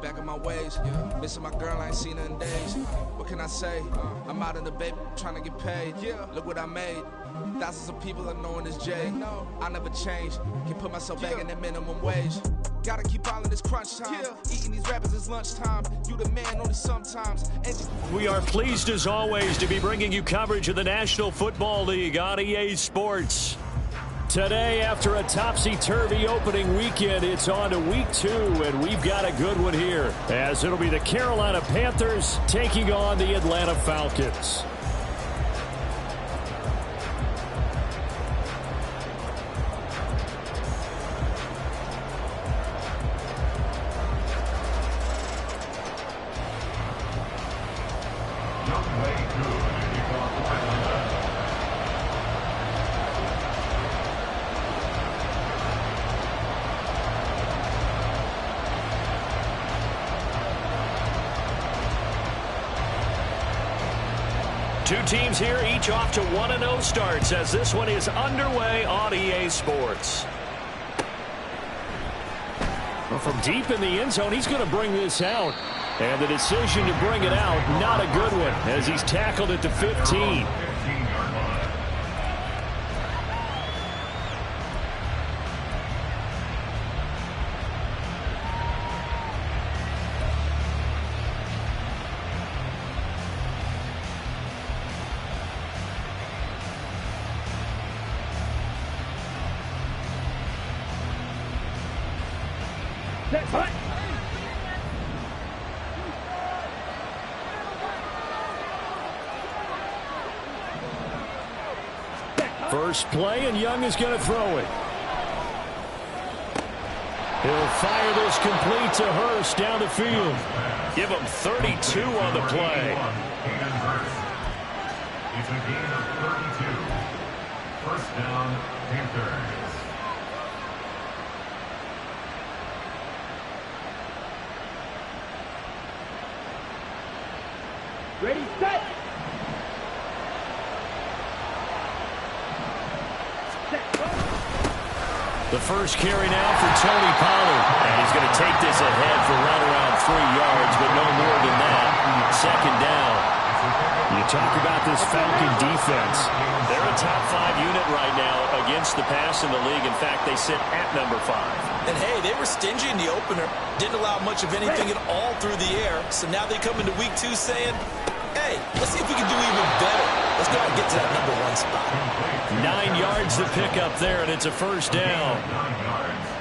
back in my ways. Missing my girl, I ain't seen her in days. What can I say? I'm out in the baby, trying to get paid. Look what I made. Thousands of people are knowing this Jay. I never change. Can put myself back in that minimum wage. Gotta keep all in this crunch time. Eating these rappers is lunchtime. You the man only sometimes. We are pleased as always to be bringing you coverage of the National Football League on EA Sports. Today, after a topsy-turvy opening weekend, it's on to week 2, and we've got a good one here, as it'll be the Carolina Panthers taking on the Atlanta Falcons. Two teams here, each off to 1-0 starts as this one is underway on EA Sports. Well, from deep in the end zone, he's going to bring this out. And the decision to bring it out, not a good one, as he's tackled at the 15. First play, and Young is going to throw it. He'll fire this complete to Hurst down the field. Give him 32 on the play. It's a gain of 32. First down, Panthers. Ready, set. The first carry now for Tony Pollard. And he's going to take this ahead for right around 3 yards, but no more than that. Second down. You talk about this Falcon defense. They're a top 5 unit right now against the pass in the league. In fact, they sit at number 5. And hey, they were stingy in the opener. Didn't allow much of anything at all through the air. So now they come into week 2 saying, hey, let's see if we can do even better. Let's go ahead and get to that number 1 spot. 9 yards to pick up there, and it's a first down.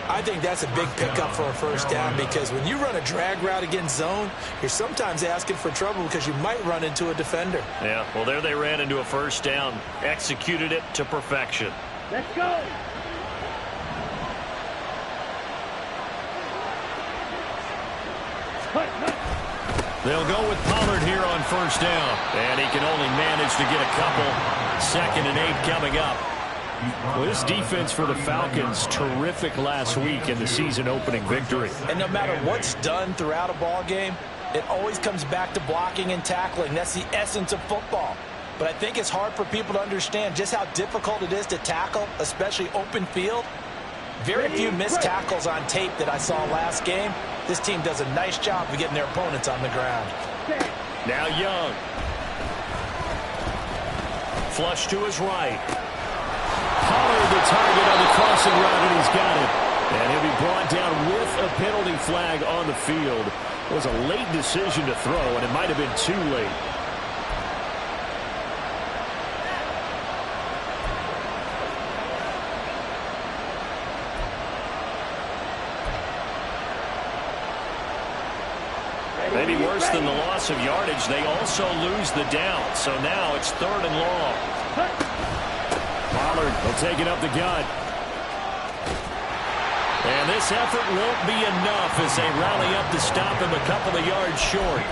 I think that's a big pickup for a first down because when you run a drag route against zone, you're sometimes asking for trouble because you might run into a defender. Yeah, well, there they ran into a first down. Executed it to perfection. Let's go. They'll go with Pollard here on first down. And he can only manage to get a couple. 2nd and 8 coming up. Well, this defense for the Falcons, terrific last week in the season-opening victory. And no matter what's done throughout a ball game, it always comes back to blocking and tackling. That's the essence of football. But I think it's hard for people to understand just how difficult it is to tackle, especially open field. Very few missed tackles on tape that I saw last game. This team does a nice job of getting their opponents on the ground. Now Young. Flush to his right. Pollard the target on the crossing route, and he's got it. And he'll be brought down with a penalty flag on the field. It was a late decision to throw, and it might have been too late. Maybe worse than the loss of yardage, they also lose the down. So now it's 3rd and long. Pollard will take it up the gut. And this effort won't be enough as they rally up to stop him a couple of yards short.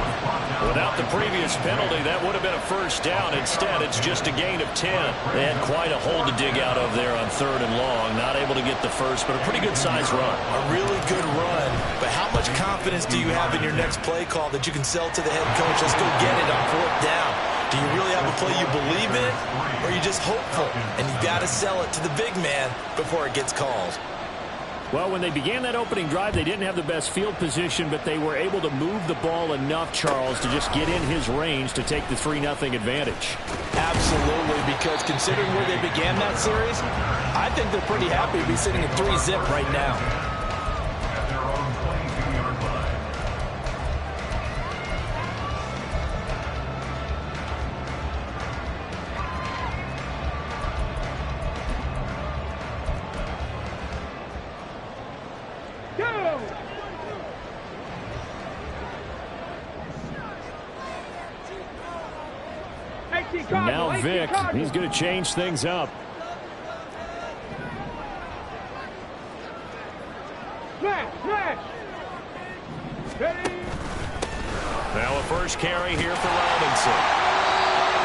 Without the previous penalty, that would have been a first down. Instead, it's just a gain of 10. They had quite a hole to dig out of there on 3rd and long. Not able to get the first, but a pretty good-sized run. A really good run. But how much confidence do you have in your next play call that you can sell to the head coach? Let's go get it on 4th down. Do you really have a play you believe in, or are you just hopeful? And you got to sell it to the big man before it gets called. Well, when they began that opening drive, they didn't have the best field position, but they were able to move the ball enough, Charles, to just get in his range to take the 3-0 advantage. Absolutely, because considering where they began that series, I think they're pretty happy to be sitting at 3-zip right now. At their own 22-yard line. Go! Now Vic, he's going to change things up. Smash! Ready? Now a first carry here for Robinson.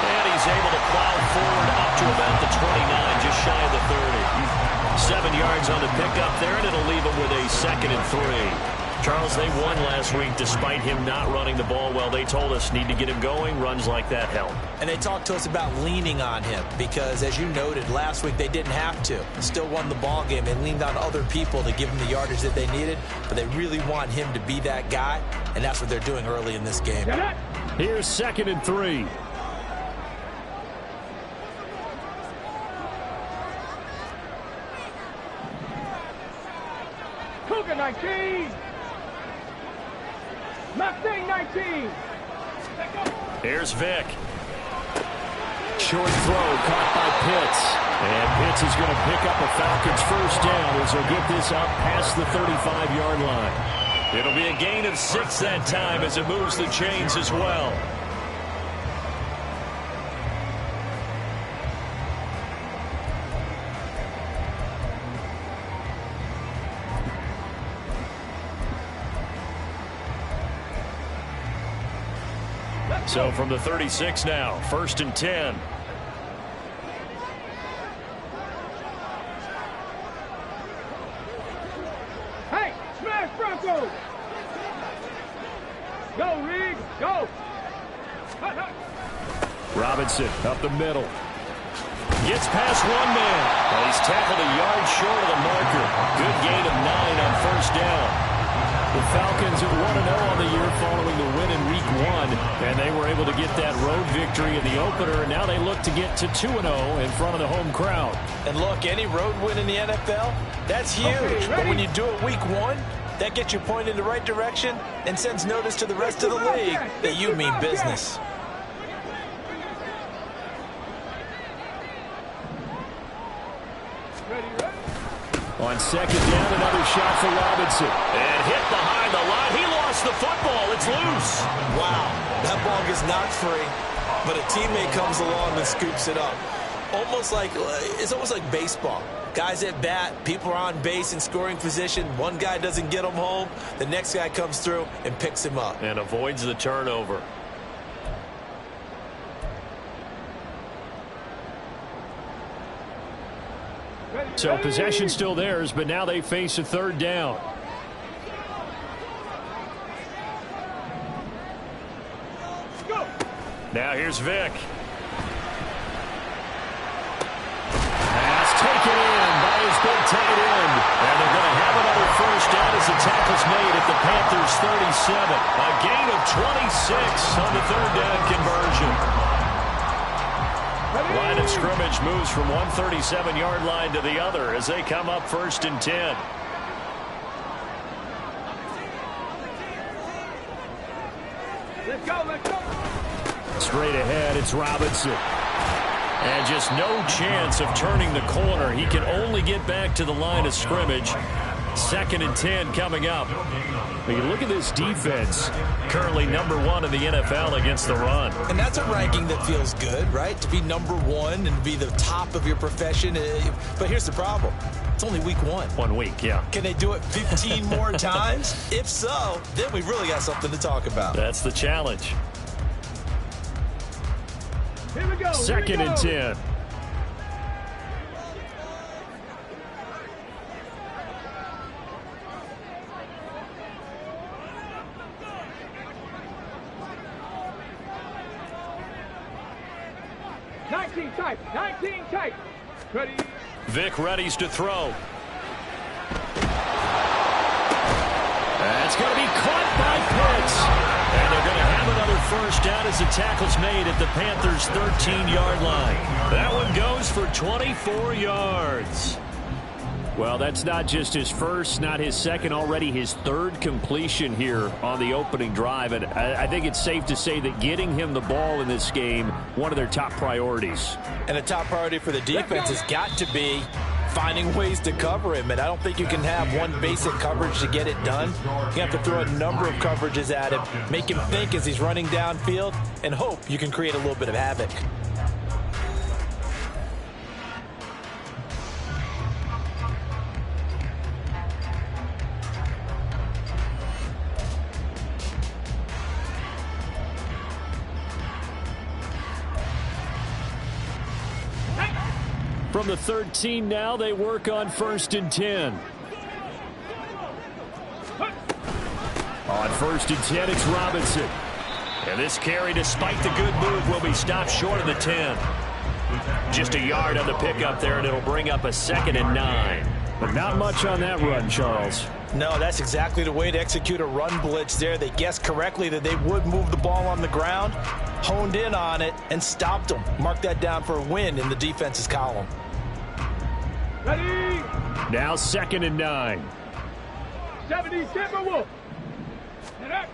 And he's able to plow forward up to about the 29, just shy of the 30. 7 yards on the pickup there, and it'll leave him with a 2nd and 3. Charles, they won last week despite him not running the ball well. They told us need to get him going. Runs like that help. And they talked to us about leaning on him because, as you noted, last week they didn't have to. Still won the ball game. They leaned on other people to give them the yardage that they needed, but they really want him to be that guy, and that's what they're doing early in this game. Here's 2nd and 3. Cougar 19! Mustang 19! Here's Vic. Short throw caught by Pitts. And Pitts is going to pick up a Falcons first down as he'll get this up past the 35-yard line. It'll be a gain of 6 that time as it moves the chains as well. So from the 36 now, 1st and 10. Hey, smash Broncos! Go, Reed, go! Robinson up the middle. Gets past one man. Well, he's tackled a yard short of the marker. Good gain of 9 on 1st down. The Falcons at 1-0 on the year following the win in Week 1, and they were able to get that road victory in the opener, and now they look to get to 2-0 in front of the home crowd. And look, any road win in the NFL, that's huge. Okay, but when you do it Week 1, that gets you pointed in the right direction and sends notice to the rest of the league that you mean business. On 2nd down, another shot for Robinson. And hit behind the line. He lost the football. It's loose. Wow, that ball gets knocked free, but a teammate comes along and scoops it up. It's almost like baseball. Guys at bat, people are on base in scoring position. One guy doesn't get him home. The next guy comes through and picks him up. And avoids the turnover. So possession still theirs, but now they face a 3rd down. Now here's Vic. Pass taken in by his big tight end. And they're going to have another first down as the tackle's made at the Panthers 37. A gain of 26 on the 3rd down conversion. Line of scrimmage moves from one 37-yard line to the other as they come up 1st and 10. Let's go! Straight ahead, it's Robinson. And just no chance of turning the corner. He can only get back to the line of scrimmage. 2nd and 10 coming up. But you look at this defense, currently #1 in the NFL against the run. And that's a ranking that feels good, right? To be #1 and be the top of your profession. But here's the problem. It's only Week 1. 1 week, yeah. Can they do it 15 more times? If so, then we really got something to talk about. That's the challenge. Here we go! 2nd and 10. Tight. 19 tight. Ready. Vic readies to throw. It's going to be caught by Pitts. And they're going to have another first down as the tackle's made at the Panthers' 13-yard line. That one goes for 24 yards. Well, that's not just his first, not his second, already his third completion here on the opening drive. And I think it's safe to say that getting him the ball in this game, one of their top priorities. And the top priority for the defense has got to be finding ways to cover him. And I don't think you can have one basic coverage to get it done. You have to throw a number of coverages at him, make him think as he's running downfield, and hope you can create a little bit of havoc. From the 13 now, they work on 1st and 10. On 1st and 10, it's Robinson. And this carry, despite the good move, will be stopped short of the 10. Just a yard on the pickup there, and it'll bring up a 2nd and 9. But not much on that run, Charles. No, that's exactly the way to execute a run blitz there. They guessed correctly that they would move the ball on the ground, honed in on it, and stopped them. Mark that down for a win in the defense's column. Ready? Now 2nd and 9. 70 Timberwolf. And up.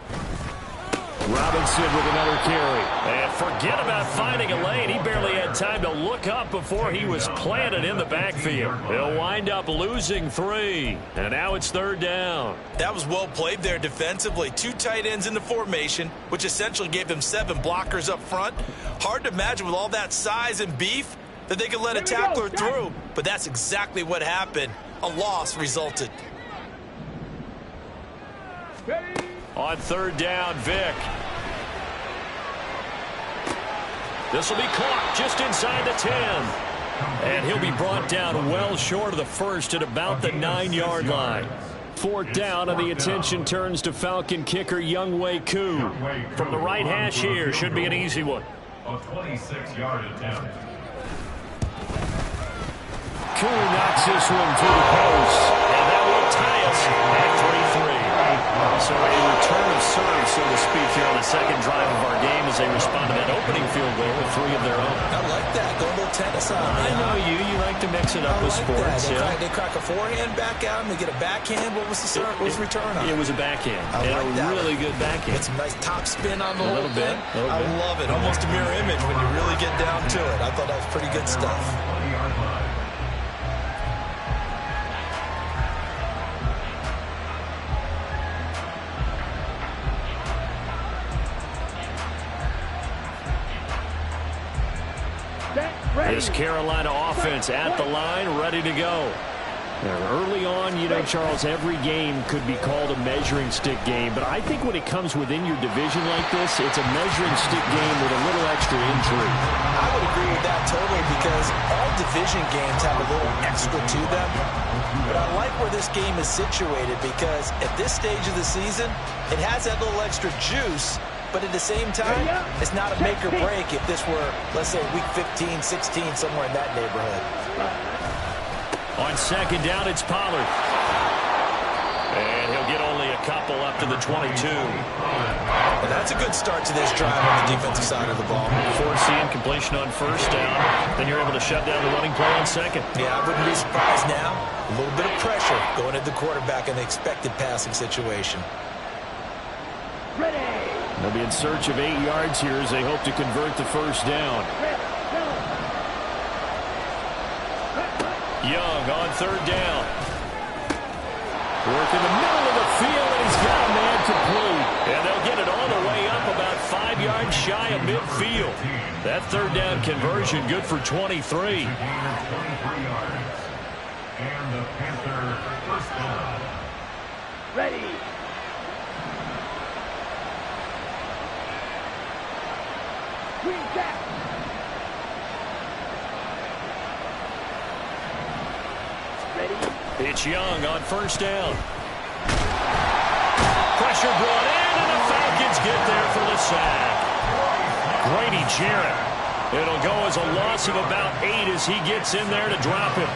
Robinson with another carry. And forget about finding a lane. He barely had time to look up before he was planted in the backfield. They'll wind up losing 3. And now it's 3rd down. That was well played there defensively. 2 tight ends in the formation, which essentially gave them 7 blockers up front. Hard to imagine with all that size and beef that they could let a tackler through. But that's exactly what happened. A loss resulted. Ready? On 3rd down, Vick. This will be caught just inside the 10. And he'll be brought down well short of the first at about the 9-yard line. 4th down, and the attention turns to Falcon kicker Younghoe Koo. From the right hash here, should be an easy one. A 26-yard attempt. Koo knocks this one through the post. And that will tie us at 3-3. So a return of serve, so to speak, here on the second drive of our game as they respond to that opening field goal with 3 of their own. I like that. Go a little tennis on me. I know you. You like to mix it up with sports. They crack a forehand back out and they get a backhand. What was the serve? What was the return on? It was a backhand. I like and a really good backhand. Get some nice top spin on the whole thing. I love it. Almost a mirror image when you really get down to it. I thought that was pretty good stuff. This Carolina offense at the line, ready to go. Early on, you know, Charles, every game could be called a measuring stick game. But I think when it comes within your division like this, it's a measuring stick game with a little extra intrigue. I would agree with that totally because all division games have a little extra to them. But I like where this game is situated because at this stage of the season, it has that little extra juice. But at the same time, it's not a make or break if this were, let's say, week 15, 16, somewhere in that neighborhood. On 2nd down, it's Pollard. And he'll get only a couple up to the 22. And that's a good start to this drive on the defensive side of the ball. Forcing completion on 1st down. Then you're able to shut down the running play on 2nd. Yeah, I wouldn't be surprised now. A little bit of pressure going at the quarterback in the expected passing situation. Ready? They'll be in search of 8 yards here as they hope to convert the 1st down. Young on 3rd down. Work in the middle of the field, and he's got a man complete. And they'll get it all the way up about 5 yards shy of midfield. That 3rd down conversion good for 23. 23 yards. And the Panther first down. Ready? Green back. Ready? It's Young on 1st down. Pressure brought in, and the Falcons get there for the sack. Grady Jarrett. It'll go as a loss of about 8 as he gets in there to drop him.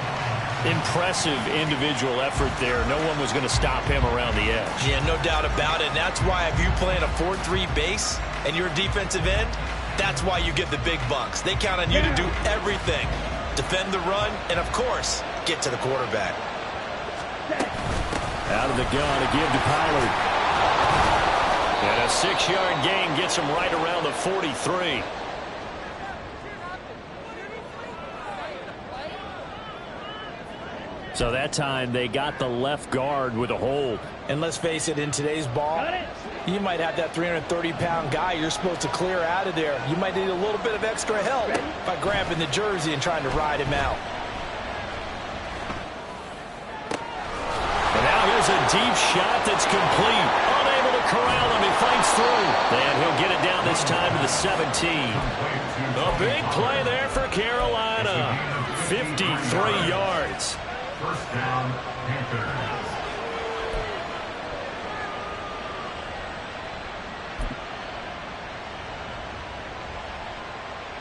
Impressive individual effort there. No one was going to stop him around the edge. Yeah, no doubt about it. And that's why if you play in a 4-3 base and you're a defensive end, that's why you get the big bucks. They count on you to do everything. Defend the run and, of course, get to the quarterback. Out of the gun, a give to Pollard. And a 6-yard gain gets him right around the 43. So that time they got the left guard with a hold. And let's face it, in today's ball, you might have that 330-pound guy you're supposed to clear out of there. You might need a little bit of extra help by grabbing the jersey and trying to ride him out. And now here's a deep shot that's complete. Unable to corral him. He fights through. And he'll get it down this time to the 17. A big play there for Carolina. 53 yards. First down, Panthers.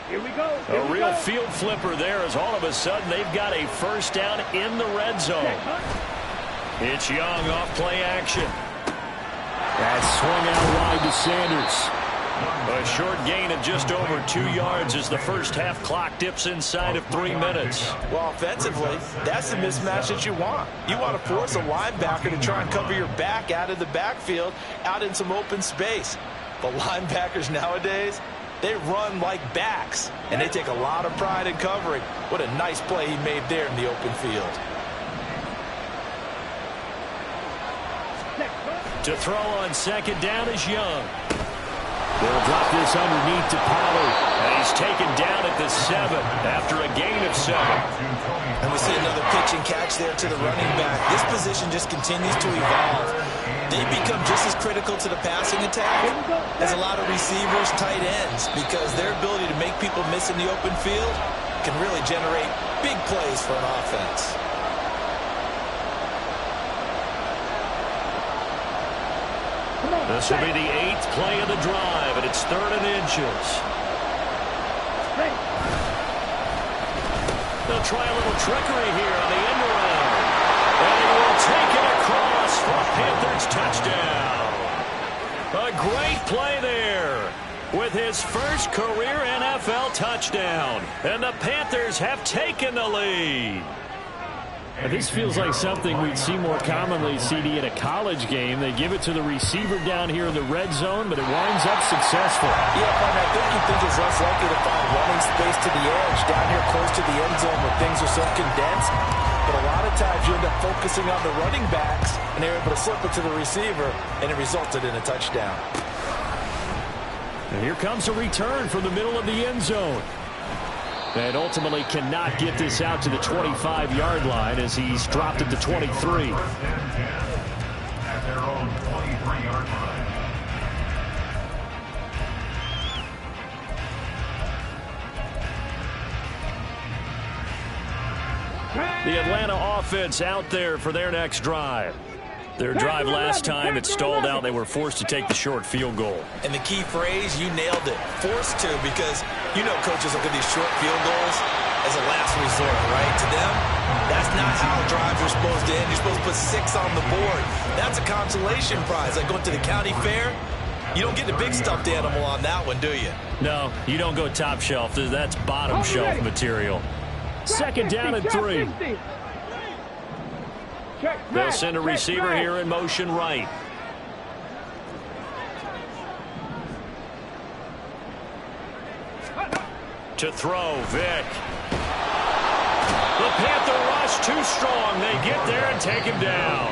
Here we go. A real field flipper there as all of a sudden they've got a first down in the red zone. It's Young off play action. That swung out wide to Sanders. A short gain of just over 2 yards as the first half clock dips inside of 3 minutes. Well, offensively, that's the mismatch that you want. You want to force a linebacker to try and cover your back out of the backfield, out in some open space. But linebackers nowadays, they run like backs, and they take a lot of pride in covering. What a nice play he made there in the open field. To throw on second down is Young. They'll drop this underneath to Pollard. And he's taken down at the 7 after a gain of 7. And we see another pitch and catch there to the running back. This position just continues to evolve. They become just as critical to the passing attack as a lot of receivers, tight ends, because their ability to make people miss in the open field can really generate big plays for an offense. This will be the 8th play of the drive, and it's 3rd and inches. They'll try a little trickery here on the end around. And he will take it across for a Panthers touchdown. A great play there with his first career NFL touchdown. And the Panthers have taken the lead. This feels like something we'd see more commonly, CD, in a college game. They give it to the receiver down here in the red zone, but it winds up successful. Yeah, partner, I think you think it's less likely to find running space to the edge down here close to the end zone where things are so condensed. But a lot of times you end up focusing on the running backs, and they're able to slip it to the receiver, and it resulted in a touchdown. And here comes a return from the middle of the end zone. And ultimately cannot get this out to the 25-yard line as he's dropped at the 23. At their own 23-yard line. The Atlanta offense out there for their next drive. Their drive last time, it stalled out. They were forced to take the short field goal. And the key phrase, you nailed it. Forced to, because you know coaches look at these short field goals as a last resort, right? To them, that's not how drives are supposed to end. You're supposed to put 6 on the board. That's a consolation prize. Like going to the county fair, you don't get the big stuffed animal on that one, do you? No, you don't go top shelf. That's bottom shelf material. Second down and 3. They'll send a receiver here in motion right. To throw, Vick. The Panther rush too strong. They get there and take him down.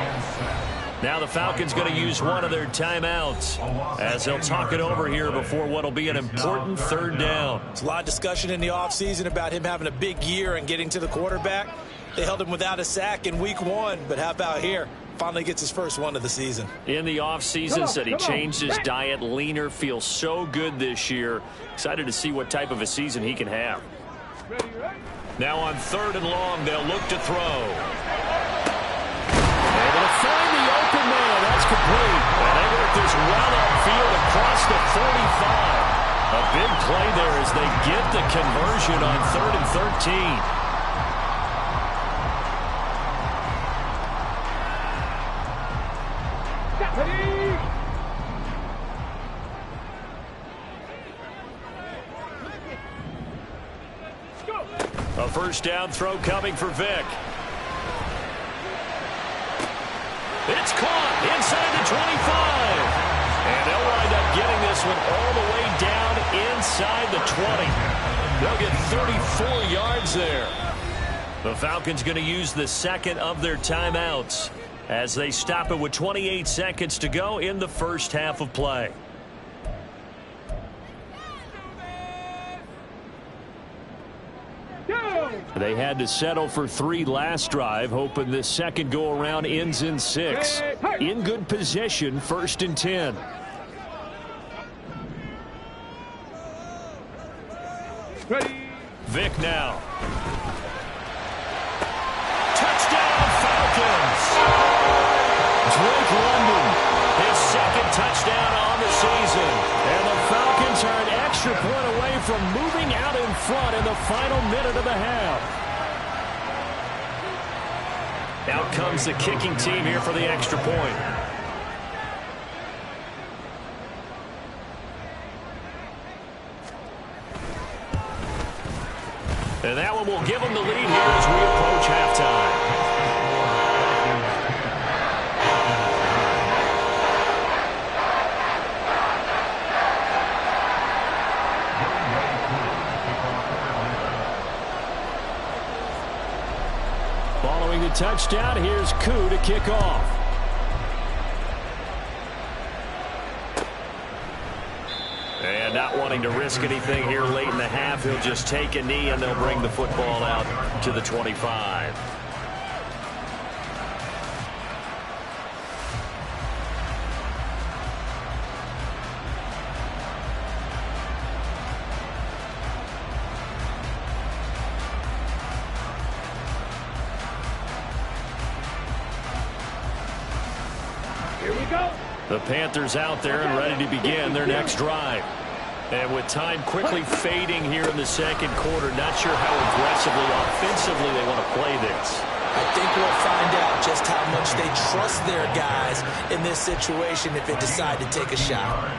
Now the Falcons going to use one of their timeouts as they'll talk it over here before what will be an important 3rd down. There's a lot of discussion in the offseason about him having a big year and getting to the quarterback. They held him without a sack in week 1, but how about here? Finally gets his first one of the season. In the offseason, said he changed his diet, leaner, feels so good this year. Excited to see what type of a season he can have. Now on 3rd and long, they'll look to throw. Able to find the open man. That's complete. And they work this well upfield across the 45. A big play there as they get the conversion on 3rd and 13. A first down throw coming for Vic. It's caught inside the 25. And they'll wind up getting this one all the way down inside the 20. They'll get 34 yards there. The Falcons going to use the second of their timeouts as they stop it with 28 seconds to go in the first half of play. They had to settle for 3 last drive, hoping this second go-around ends in 6. In good position, 1st and 10. Ready. Vic now. Touchdown, Falcons! Drake London, his second touchdown on the season. And the Falcons are an extra point away from moving out in front in the final minute of the half. Out comes the kicking team here for the extra point. And that one will give them the lead here as we approach halftime. Following the touchdown, here's Koo to kick off. And not wanting to risk anything here late in the half, he'll just take a knee and they'll bring the football out to the 25. Here we go. The Panthers out there and ready to begin their next drive. And with time quickly fading here in the second quarter, not sure how aggressively, offensively they want to play this. I think we'll find out just how much they trust their guys in this situation if they decide to take a shot.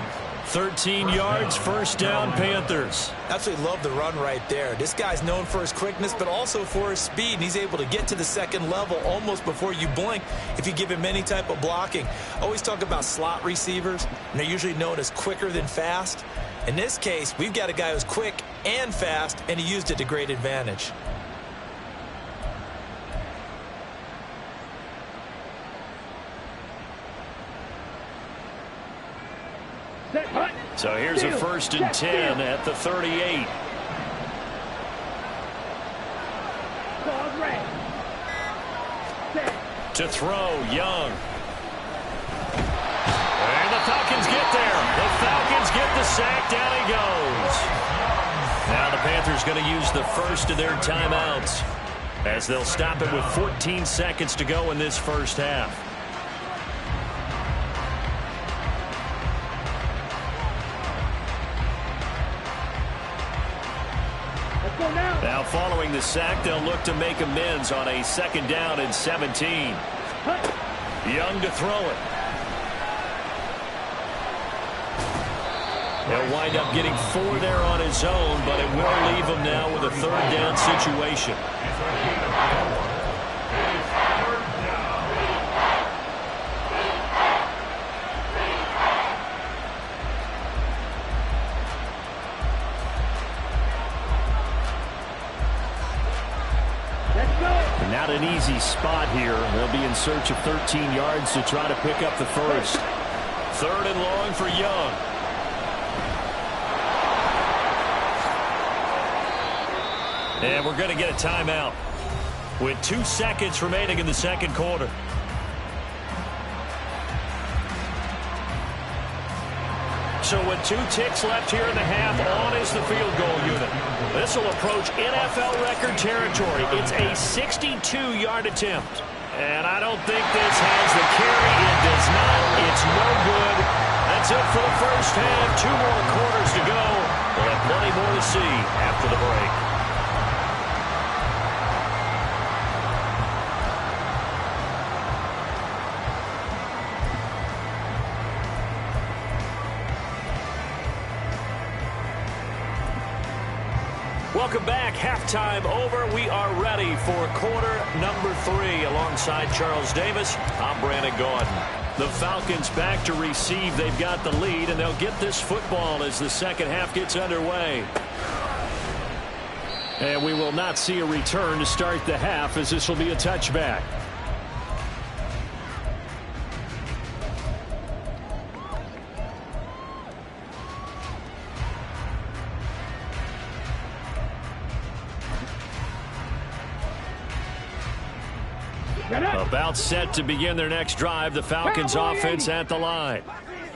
13 yards, first down, Panthers. Absolutely love the run right there. This guy's known for his quickness, but also for his speed. And he's able to get to the second level almost before you blink if you give him any type of blocking. Always talk about slot receivers, and they're usually known as quicker than fast. In this case, we've got a guy who's quick and fast, and he used it to great advantage. So here's a 1st and 10 at the 38. To throw, Young. And the Falcons get there. The Falcons get the sack. Down he goes. Now the Panthers going to use the first of their timeouts as they'll stop it with 14 seconds to go in this first half. Now following the sack, they'll look to make amends on a 2nd down and 17. Young to throw it. He'll wind up getting 4 there on his own, but it will leave him now with a 3rd down situation. Not an easy spot here. They'll be in search of 13 yards to try to pick up the first. 3rd and long for Young. And we're going to get a timeout with 2 seconds remaining in the second quarter. So with 2 ticks left here in the half, on is the field goal unit. This will approach NFL record territory. It's a 62-yard attempt. And I don't think this has the carry. It does not. It's no good. That's it for the first half. 2 more quarters to go. We'll have plenty more to see after the break. Welcome back. Halftime over. We are ready for quarter number 3. Alongside Charles Davis, I'm Brandon Gordon. The Falcons back to receive. They've got the lead, and they'll get this football as the second half gets underway. And we will not see a return to start the half, as this will be a touchback. About set to begin their next drive. The Falcons offense at the line.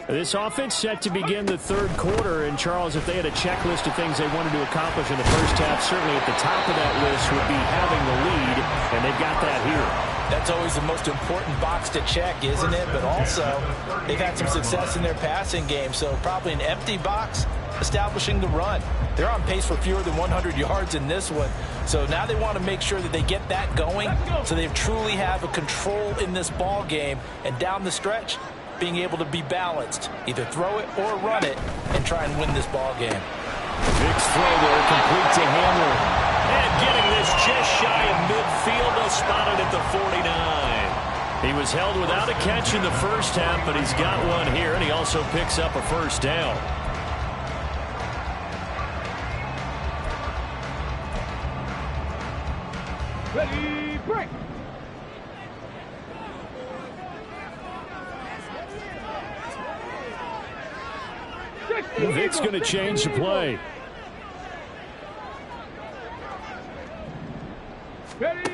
This offense set to begin the third quarter. And, Charles, if they had a checklist of things they wanted to accomplish in the first half, certainly at the top of that list would be having the lead, and they've got that here. That's always the most important box to check, isn't it? But also, they've had some success in their passing game, so probably an empty box establishing the run. They're on pace for fewer than 100 yards in this one. So now they want to make sure that they get that going so they truly have a control in this ball game. And down the stretch, being able to be balanced. Either throw it or run it and try and win this ball game. Biggs throw there, complete to Hamler. And getting this just shy of midfield. They'll spot it at the 49. He was held without a catch in the first half, but he's got one here, and he also picks up a first down. Ready, break. Vic's going to change the play. Ready.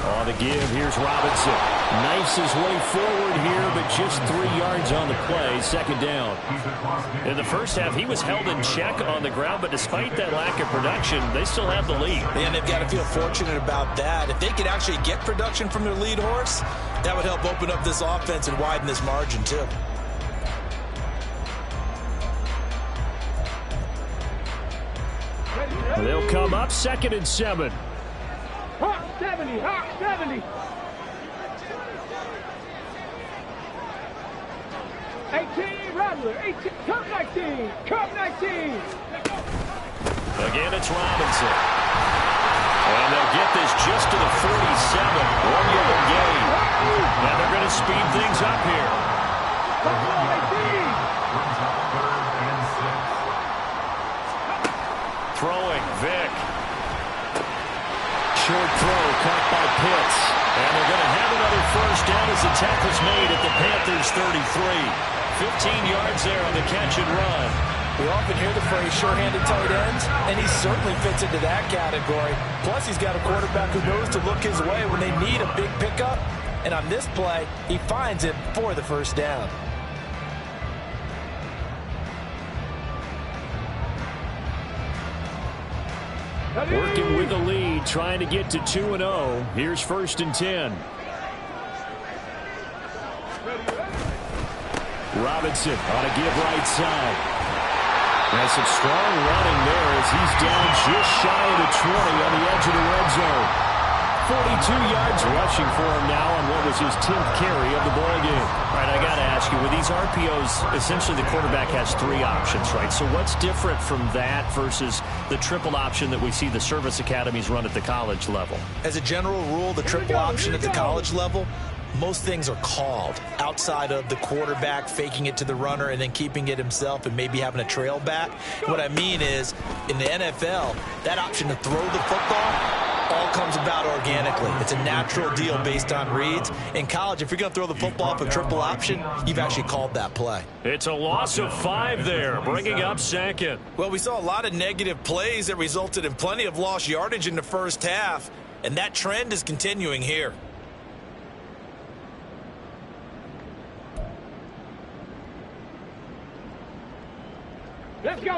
On the give, here's Robinson. Knifes his way forward here, but just 3 yards on the play. Second down. In the first half, he was held in check on the ground, but despite that lack of production, they still have the lead. And they've got to feel fortunate about that. If they could actually get production from their lead horse, that would help open up this offense and widen this margin, too. They'll come up 2nd and 7. Hawk 70, Hawk 70. 18, Rattler, 18, Cup 19, Cup 19. Again, it's Robinson. And they'll get this just to the 47. 1 yard gain. And they're going to speed things up here. Throwing, Vic. Short throw, caught by Pitts. And they're going to have another first down as the tackle's made at the Panthers 33. 15 yards there on the catch and run. We often hear the phrase sure-handed tight ends, and he certainly fits into that category. Plus, he's got a quarterback who knows to look his way when they need a big pickup. And on this play, he finds it for the first down. Working with the lead, trying to get to 2-0. Here's 1st and 10. Robinson on a give right side. Has some strong running there as he's down just shy of the 20 on the edge of the red zone. 42 yards rushing for him now on what was his 10th carry of the ball game. All right, I got to ask you, with these RPOs, essentially the quarterback has 3 options, right? So what's different from that versus the triple option that we see the service academies run at the college level? As a general rule, the triple option at the college level, most things are called outside of the quarterback faking it to the runner and then keeping it himself and maybe having a trail back. What I mean is, in the NFL, that option to throw the football all comes about organically. It's a natural deal based on reads. In college, if you're going to throw the football off a triple option, you've actually called that play. It's a loss of 5 there, bringing up 2nd. Well, we saw a lot of negative plays that resulted in plenty of lost yardage in the first half, and that trend is continuing here.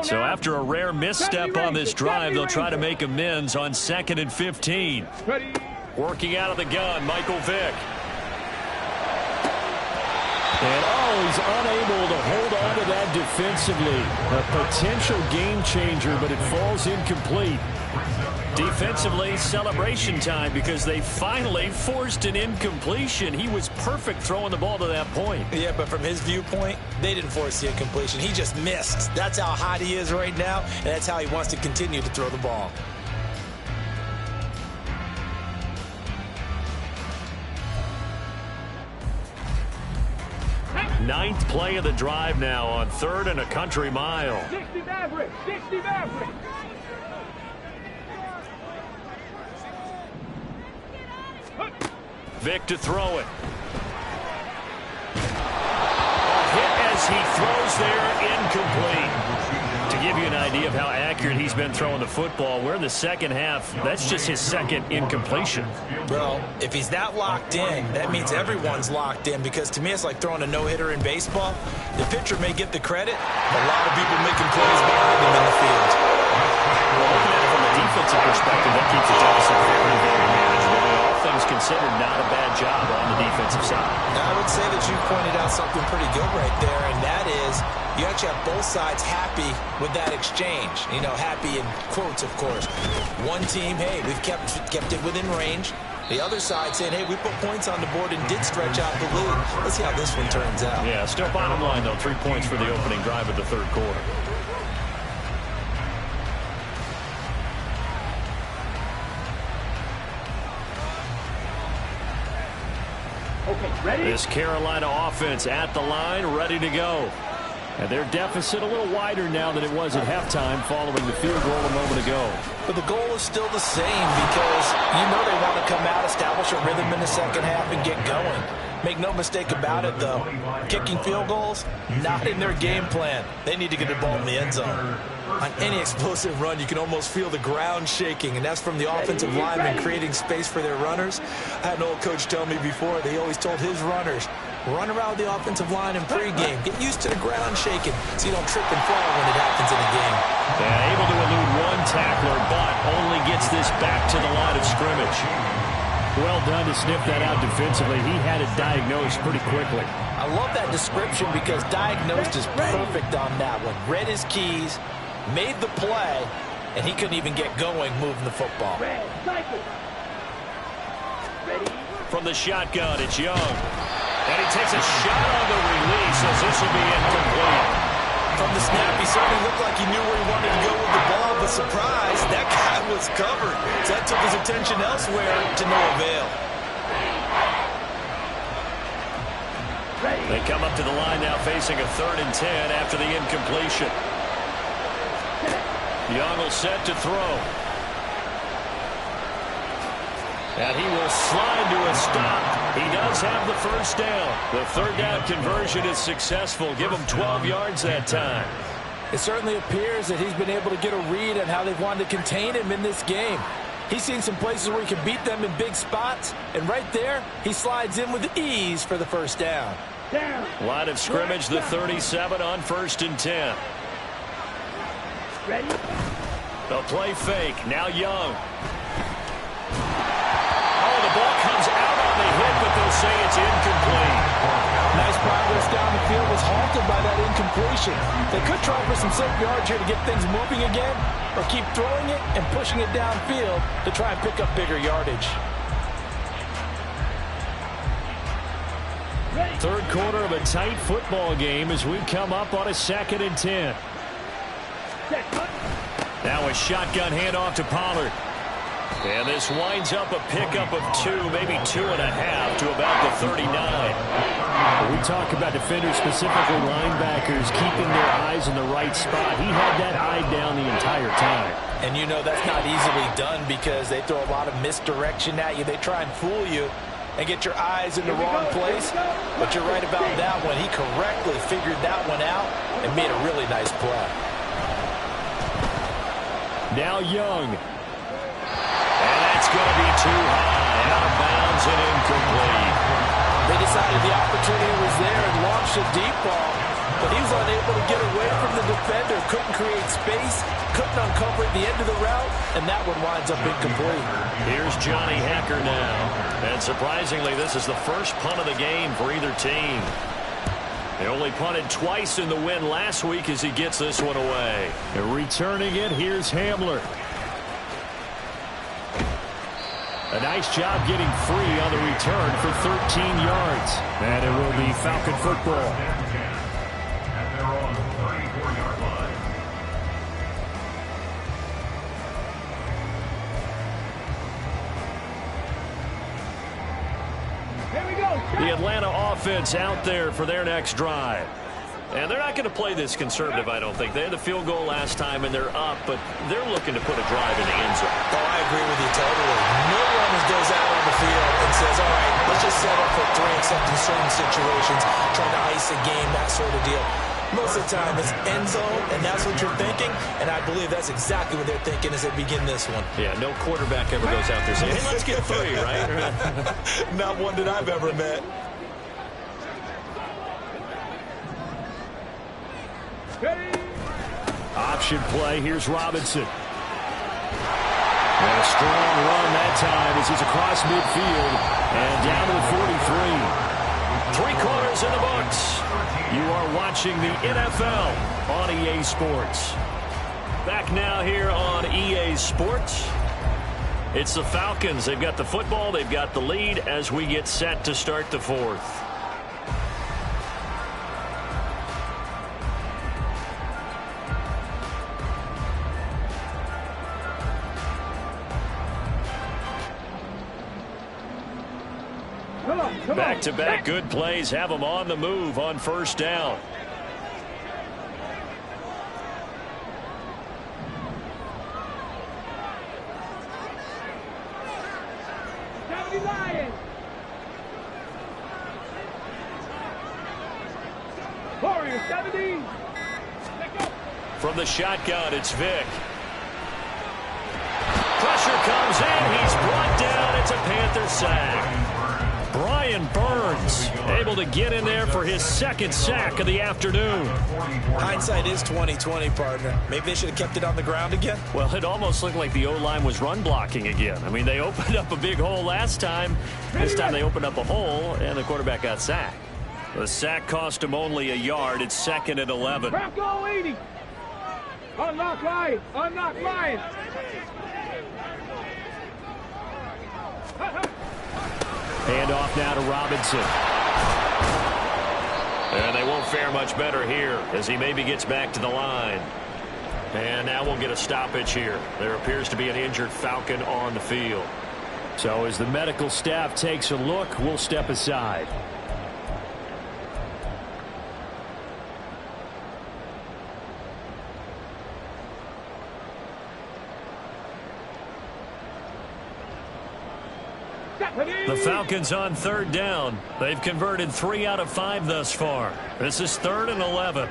So after a rare misstep on this drive, they'll try to make amends on 2nd and 15. Working out of the gun, Michael Vick. And he's unable to hold on to that defensively. A potential game changer, but it falls incomplete. Defensively, celebration time because they finally forced an incompletion. He was perfect throwing the ball to that point. Yeah, but from his viewpoint, they didn't force the incompletion. He just missed. That's how hot he is right now, and that's how he wants to continue to throw the ball. Ninth play of the drive now on 3rd and a country mile. 60 Maverick, 60 Maverick. Vic to throw it. Hit as he throws there, incomplete. To give you an idea of how accurate he's been throwing the football, we're in the second half. That's just his second incompletion. Well, if he's not locked in, that means everyone's locked in, because to me it's like throwing a no-hitter in baseball. The pitcher may get the credit, but a lot of people making plays behind him in the field. Well, looking at it from a defensive perspective, that keeps the deficit very, very manageable. All things considered, not a bad job on the defensive side. Now, I would say that you pointed out something pretty good right there, and that is you actually have both sides happy with that exchange. You know, happy in quotes, of course. One team, hey, we've kept it within range. The other side saying, hey, we put points on the board and did stretch out the lead. Let's see how this one turns out. Yeah, still bottom line, though. 3 points for the opening drive of the third quarter. Okay, ready? This Carolina offense at the line, ready to go. And their deficit a little wider now than it was at halftime following the field goal a moment ago. But the goal is still the same, because you know they want to come out, establish a rhythm in the second half, and get going. Make no mistake about it, though. Kicking field goals, not in their game plan. They need to get the ball in the end zone. On any explosive run, you can almost feel the ground shaking, and that's from the offensive linemen creating space for their runners. I had an old coach tell me before, they always told his runners, run around the offensive line in pregame. Get used to the ground shaking so you don't trip and fall when it happens in a game. Yeah, able to elude one tackler, but only gets this back to the line of scrimmage. Well done to sniff that out defensively. He had it diagnosed pretty quickly. I love that description, because diagnosed is perfect on that one. Read his keys, made the play, and he couldn't even get going moving the football. Red, cycle. Ready? From the shotgun, it's Young. And he takes a shot on the release as this will be incomplete. From the snap, he certainly looked like he knew where he wanted to go with the ball, but surprise, that guy was covered. So that took his attention elsewhere to no avail. They come up to the line now facing a 3rd and 10 after the incompletion. Young will set to throw. And he will slide to a stop. He does have the first down. The 3rd down conversion is successful. Give him 12 yards that time. It certainly appears that he's been able to get a read on how they've wanted to contain him in this game. He's seen some places where he can beat them in big spots, and right there, he slides in with ease for the first down. Line of scrimmage, the 37 on 1st and 10. Ready? A play fake. Now Young. Oh, the ball comes out on the hit, but they'll say it's incomplete. Nice progress down the field was halted by that incompletion. They could try for some safe yards here to get things moving again, or keep throwing it and pushing it downfield to try and pick up bigger yardage. Third quarter of a tight football game as we come up on a 2nd and 10. Now a shotgun handoff to Pollard. And this winds up a pickup of 2, maybe 2.5 to about the 39. We talk about defenders, specifically linebackers, keeping their eyes in the right spot. He had that eye down the entire time. And you know that's not easily done, because they throw a lot of misdirection at you. They try and fool you and get your eyes in the wrong place. But you're right about that one. He correctly figured that one out and made a really nice play. Now Young. And that's going to be too high. Out of bounds and incomplete. They decided the opportunity was there and launched a deep ball, but he was unable to get away from the defender. Couldn't create space, couldn't uncover at the end of the route, and that one winds up incomplete. Here's Johnny Hacker now. And surprisingly, this is the first punt of the game for either team. They only punted twice in the win last week as he gets this one away. And returning it, here's Hamler. A nice job getting free on the return for 13 yards. And it will be Falcon football. At their own 34-yard line. Here we go. The Atlanta offense out there for their next drive. And they're not going to play this conservative, I don't think. They had the field goal last time, and they're up, but they're looking to put a drive in the end zone. Oh, I agree with you totally. No one goes out on the field and says, all right, let's just set up for 3 except in certain situations, trying to ice a game, that sort of deal. Most of the time, it's end zone, and that's what you're thinking, and I believe that's exactly what they're thinking as they begin this one. Yeah, no quarterback ever goes out there saying, hey, let's get 3, right? Not one that I've ever met. Option play. Here's Robinson. And a strong run that time as he's across midfield and down to the 43. 3 quarters in the books. You are watching the NFL on EA Sports. Back now here on EA Sports. It's the Falcons. They've got the football. They've got the lead as we get set to start the 4th. Back-to-back good plays have them on the move on first down. Warrior 70. From the shotgun, it's Vic. Pressure comes in. He's brought down. It's a Panther sack. Brian Burns able to get in there for his 2nd sack of the afternoon. Hindsight is 20/20, partner. Maybe they should have kept it on the ground again. Well, it almost looked like the O-line was run blocking again. I mean, they opened up a big hole last time. This time they opened up a hole, and the quarterback got sacked. The sack cost him only a yard. It's 2nd and 11. Bronco 80. Unlock line. Unlock line. Hand off now to Robinson. And they won't fare much better here as he maybe gets back to the line. And now we'll get a stoppage here. There appears to be an injured Falcon on the field. So as the medical staff takes a look, we'll step aside. The Falcons on 3rd down. They've converted 3 out of 5 thus far. This is 3rd and 11.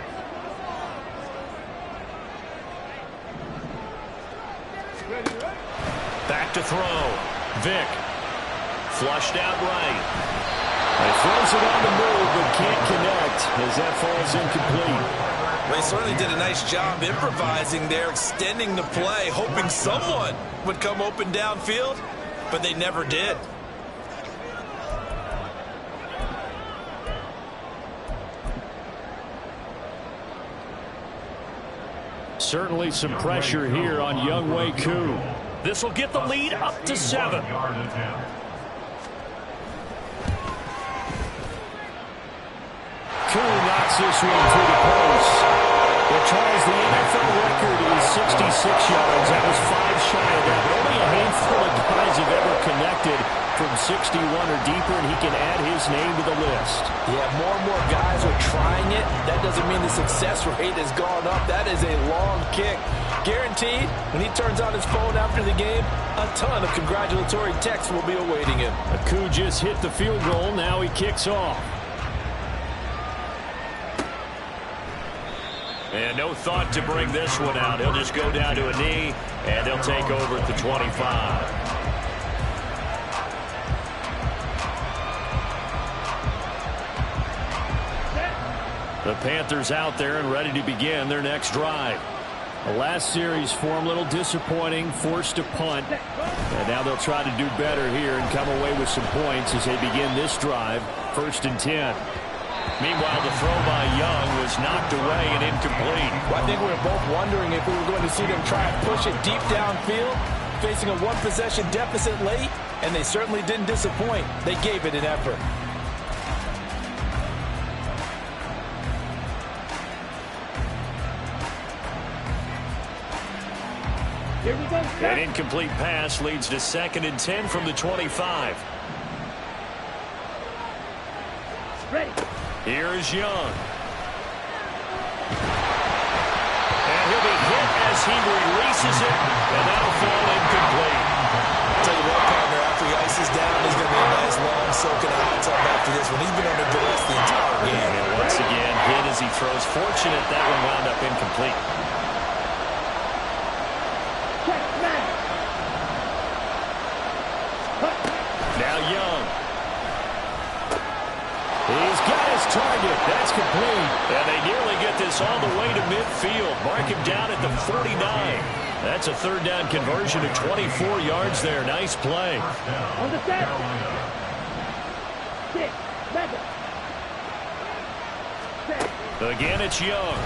Back to throw. Vic. Flushed out right. He throws it on the move but can't connect as that falls incomplete. They certainly did a nice job improvising there, extending the play, hoping someone would come open downfield, but they never did. Certainly some pressure here on Younghoe Koo. This will get the lead up to 7. Koo knocks this one through the post. Well, Charles, the NFL record is 66 yards. That was 5 shy of that. But only a handful of guys have ever connected from 61 or deeper, and he can add his name to the list. Yeah, more and more guys are trying it. That doesn't mean the success rate has gone up. That is a long kick. Guaranteed, when he turns on his phone after the game, a ton of congratulatory texts will be awaiting him. Koo just hit the field goal. Now he kicks off. And no thought to bring this one out. He'll just go down to a knee, and they'll take over at the 25. The Panthers out there and ready to begin their next drive. The last series for them a little disappointing, forced to punt. And now they'll try to do better here and come away with some points as they begin this drive, 1st and 10. Meanwhile, the throw by Young was knocked away and incomplete. Well, I think we were both wondering if we were going to see them try and push it deep downfield, facing a one-possession deficit late, and they certainly didn't disappoint. They gave it an effort. Here we go. An incomplete pass leads to 2nd and 10 from the 25. Ready. Here's Young. And he'll be hit as he releases it, and that'll fall incomplete. I'll tell you what, partner, after he ices down, he's going to be a nice long soak in the hot tub after this one. He's been under duress the entire game. And once again, hit as he throws. Fortunate that one wound up incomplete. Check, man. Now Young. He's got his target. That's complete. And they nearly get this all the way to midfield. Mark him down at the 49. That's a 3rd down conversion of 24 yards there. Nice play. On the set. 6, 7. Again, it's Young.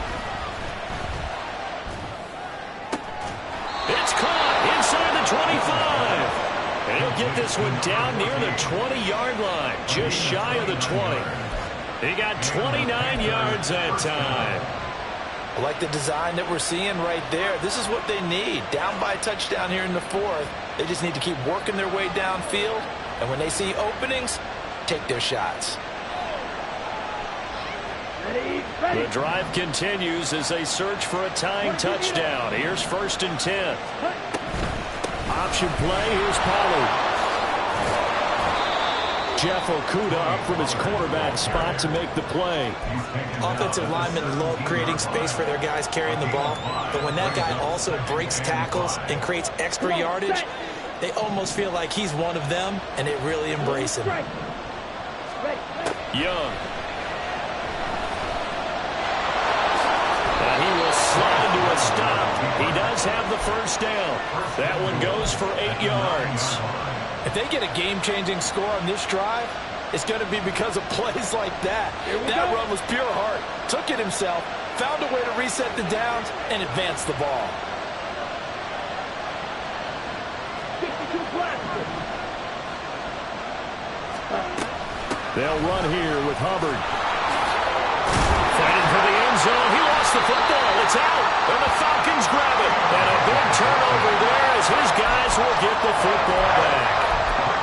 It's caught inside the 25. And he'll get this one down near the 20-yard line, just shy of the 20. He got 29 yards that time. I like the design that we're seeing right there. This is what they need. Down by a touchdown here in the 4th. They just need to keep working their way downfield. And when they see openings, take their shots. Ready, ready. The drive continues as they search for a tying touchdown. Here's 1st and 10. Option play. Here's Pollard. Jeff Okudah up from his quarterback spot to make the play. Offensive linemen love creating space for their guys carrying the ball, but when that guy also breaks tackles and creates extra yardage, they almost feel like he's one of them, and they really embrace him. Young. And he will slide to a stop. He does have the 1st down. That one goes for 8 yards. If they get a game-changing score on this drive, it's going to be because of plays like that. That run was pure heart. Took it himself, found a way to reset the downs, and advance the ball. 62 blaster. They'll run here with Hubbard. Fighting for the end zone. He lost the football. It's out. And the Falcons grab it. And a big turnover there as his guys will get the football back.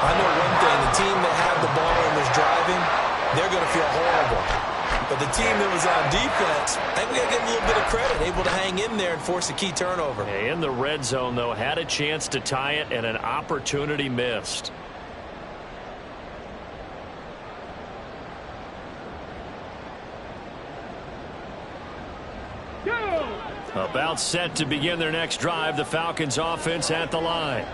I know one thing. The team that had the ball and was driving, they're going to feel horrible. But the team that was on defense, I think we got to give them a little bit of credit, able to hang in there and force a key turnover. In the red zone, though, had a chance to tie it and an opportunity missed. About set to begin their next drive, the Falcons offense at the line.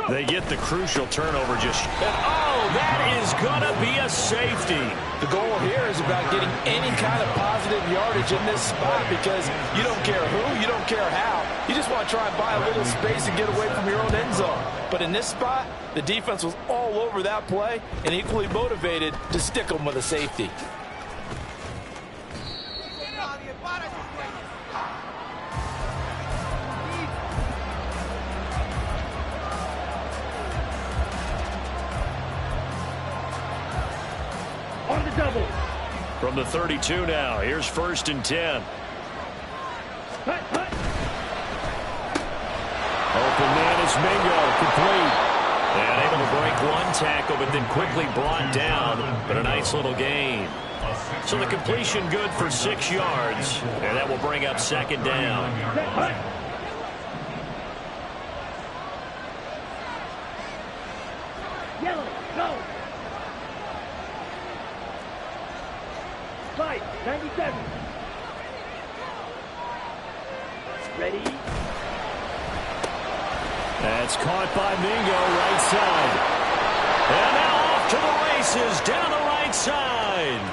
They get the crucial turnover just... And oh, that is going to be a safety. The goal here is about getting any kind of positive yardage in this spot because you don't care who, you don't care how. You just want to try and buy a little space and get away from your own end zone. But in this spot, the defense was all over that play and equally motivated to stick them with a safety. On the double. From the 32 now, here's 1st and 10. Hut, hut. Open man is Mingo, complete. And able to break one tackle, but then quickly brought down. But a nice little gain. So the completion good for 6 yards. And that will bring up 2nd down. Hut. Yellow, go. 5, 97. Ready. That's caught by Mingo, right side. And now off to the races, down the right side.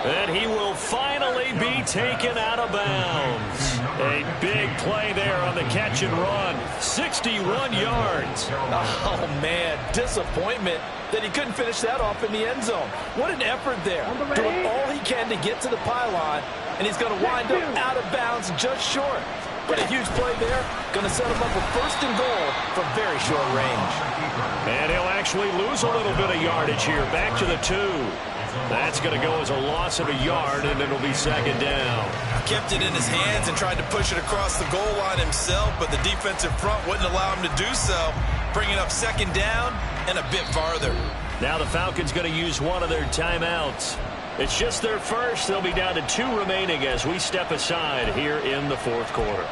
And he will finally be taken out of bounds. A big play there on the catch and run. 61 yards. Oh, man, disappointment that he couldn't finish that off in the end zone. What an effort there. Doing all he can to get to the pylon, and he's going to wind up out of bounds just short. But a huge play there, going to set him up with first and goal from very short range. And he'll actually lose a little bit of yardage here. Back to the 2. That's going to go as a loss of a yard, and it'll be second down. Kept it in his hands and tried to push it across the goal line himself, but the defensive front wouldn't allow him to do so, bringing up second down and a bit farther. Now the Falcons going to use one of their timeouts. It's just their first. They'll be down to 2 remaining as we step aside here in the fourth quarter.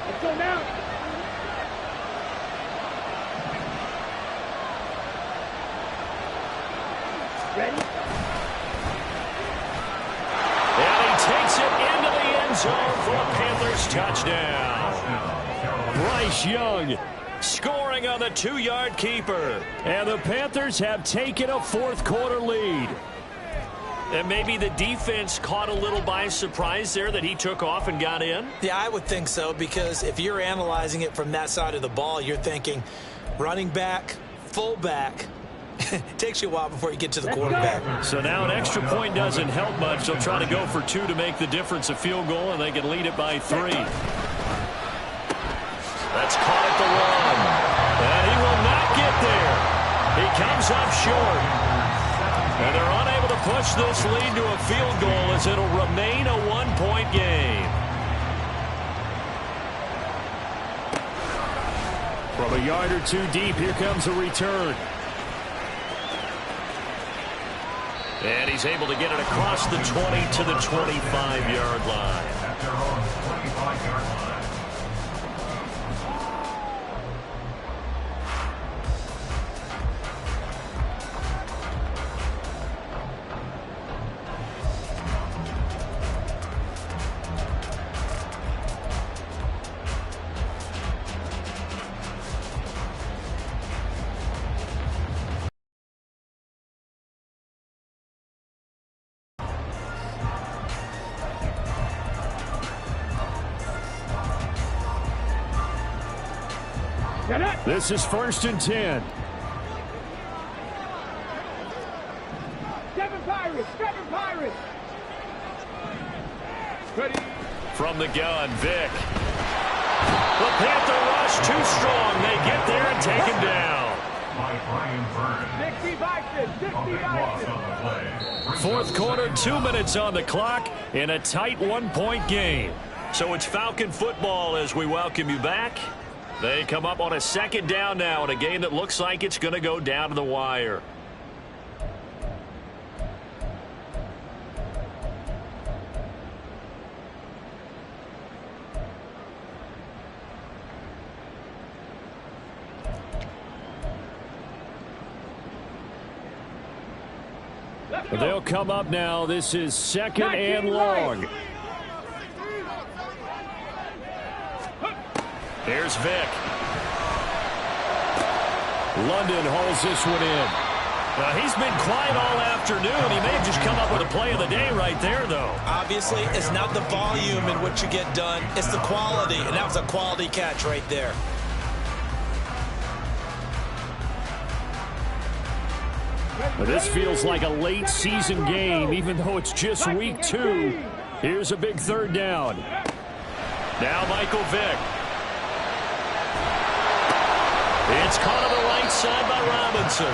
Let's go now. Ready? And he takes it into the end zone for a Panthers touchdown. Bryce Young scoring on the 2-yard keeper. And the Panthers have taken a fourth quarter lead. And maybe the defense caught a little by surprise there that he took off and got in? Yeah, I would think so, because if you're analyzing it from that side of the ball, you're thinking running back, fullback. It takes you a while before you get to the quarterback. So now an extra point doesn't help much. They'll try to go for 2 to make the difference a field goal, and they can lead it by 3. That's caught at the run. And he will not get there. He comes up short. And they're unable to push this lead to a field goal as it'll remain a 1-point game. From a yard or 2 deep, here comes a return. And he's able to get it across the 20 to the 25-yard line. At their own 25-yard line. This is 1st and 10. 7 Pirates! 7 Pirates! Ready? From the gun, Vic. The Panther rush too strong. They get there and take him down. By Brian Burns. 60 Vikings! 60 A big loss Vikings! on the play. Fourth quarter, 2 minutes on the clock in a tight 1-point game. So it's Falcon football as we welcome you back. They come up on a second down now in a game that looks like it's going to go down to the wire. They'll come up now. This is 2nd and long. Here's Vic. London hauls this one in. He's been quiet all afternoon. He may have just come up with a play of the day right there, though. Obviously, it's not the volume in which you get done. It's the quality, and that was a quality catch right there. This feels like a late season game, even though it's just week 2. Here's a big 3rd down. Now Michael Vick. It's caught on the right side by Robinson.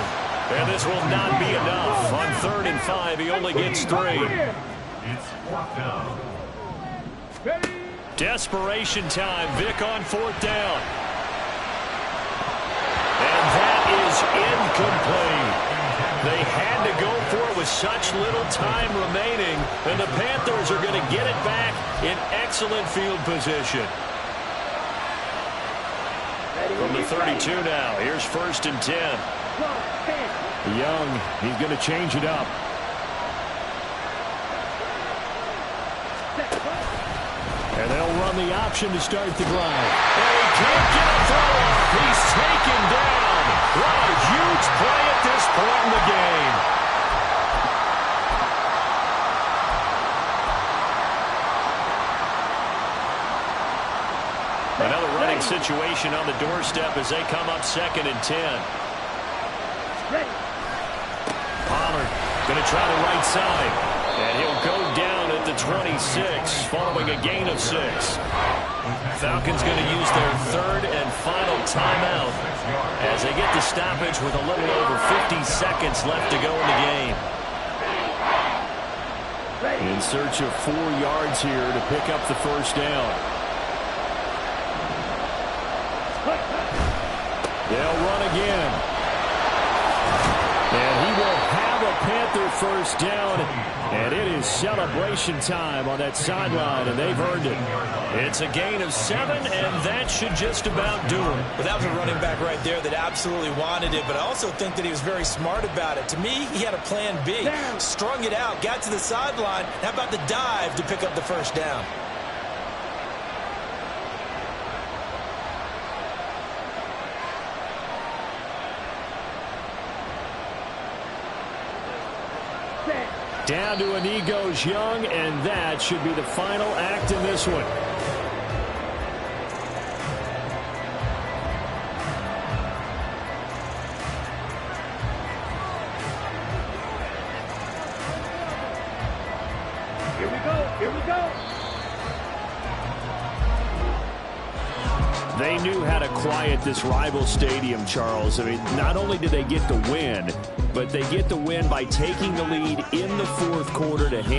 And this will not be enough. On 3rd and 5, he only gets 3. It's 4th down. Desperation time. Vick on 4th down. And that is incomplete. They had to go for it with such little time remaining, and the Panthers are going to get it back in excellent field position. From the 32 now, here's 1st and 10. Young, he's going to change it up. And they'll run the option to start the drive. And he can't get a throw off. He's taken down. What a huge play at this point in the game. situation on the doorstep as they come up 2nd and 10. Pollard going to try the right side. And he'll go down at the 26 following a gain of 6. Falcons going to use their 3rd and final timeout as they get the stoppage with a little over 50 seconds left to go in the game. In search of 4 yards here to pick up the first down. They'll run again. And he will have a Panther first down. And it is celebration time on that sideline, and they've earned it. It's a gain of 7, and that should just about do it. But that was a running back right there that absolutely wanted it, but I also think that he was very smart about it. To me, he had a plan B. Strung it out, got to the sideline. How about the dive to pick up the first down? Down to a knee goes Young, and that should be the final act in this one. Here we go. Here we go. They knew how to quiet this rival stadium, Charles. I mean, not only did they get the win, but they get the win by taking the lead in the 4th quarter to hand